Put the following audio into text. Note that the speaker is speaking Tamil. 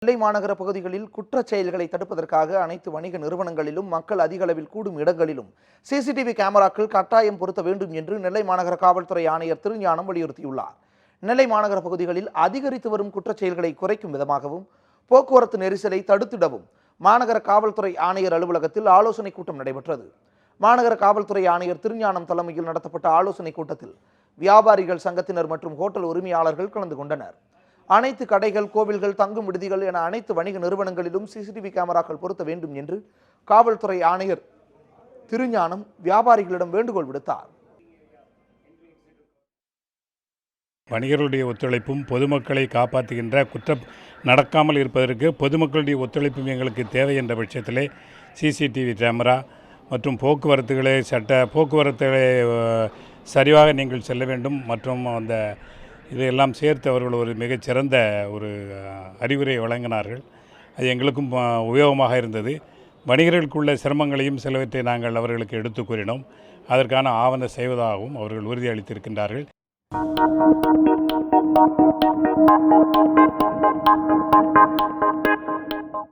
நெல்லை மாநகர பகுதிகளில் குற்றச் செயல்களை தடுப்பதற்காக அனைத்து வணிக நிறுவனங்களிலும் மக்கள் அதிக அளவில் கூடும் இடங்களிலும் சிசிடிவி கேமராக்கள் கட்டாயம் பொருத்த வேண்டும் என்று நெல்லை மாநகர காவல்துறை ஆணையர் திருஞானம் வலியுறுத்தியுள்ளார். நெல்லை மாநகர பகுதிகளில் அதிகரித்து வரும் குற்றச் செயல்களை குறைக்கும் விதமாகவும் போக்குவரத்து நெரிசலை தடுத்திடவும் மாநகர காவல்துறை ஆணையர் அலுவலகத்தில் ஆலோசனைக் கூட்டம் நடைபெற்றது. மாநகர காவல்துறை ஆணையர் திருஞானம் தலைமையில் நடத்தப்பட்ட ஆலோசனைக் கூட்டத்தில் வியாபாரிகள் சங்கத்தினர் மற்றும் ஹோட்டல் உரிமையாளர்கள் கலந்து கொண்டனர். அனைத்து கடைகள், கோவில்கள், தங்கும் விடுதிகள் என அனைத்து வணிக நிறுவனங்களிலும் சிசிடிவி கேமராக்கள் பொருத்த வேண்டும் என்று காவல்துறை ஆணையர் திருஞானம் வியாபாரிகளிடம் வேண்டுகோள் விடுத்தார். வணிகர்களுடைய ஒத்துழைப்பும் பொதுமக்களை காப்பாற்றுகின்ற குற்றம் நடக்காமல் இருப்பதற்கு பொதுமக்களுடைய ஒத்துழைப்பும் எங்களுக்கு தேவை என்ற பட்சத்திலே சிசிடிவி கேமரா மற்றும் போக்குவரத்துகளை சரியாக நீங்கள் செல்ல வேண்டும் மற்றும் அந்த இதையெல்லாம் சேர்த்து அவர்கள் ஒரு மிகச்சிறந்த ஒரு அறிவுரை வழங்கினார்கள். அது எங்களுக்கும் உபயோகமாக இருந்தது. வணிகர்களுக்குள்ள சிரமங்களையும் சிலவற்றை நாங்கள் அவர்களுக்கு எடுத்து கூறினோம். அதற்கான ஆவண செய்வதாகவும் அவர்கள் உறுதியளித்திருக்கின்றார்கள்.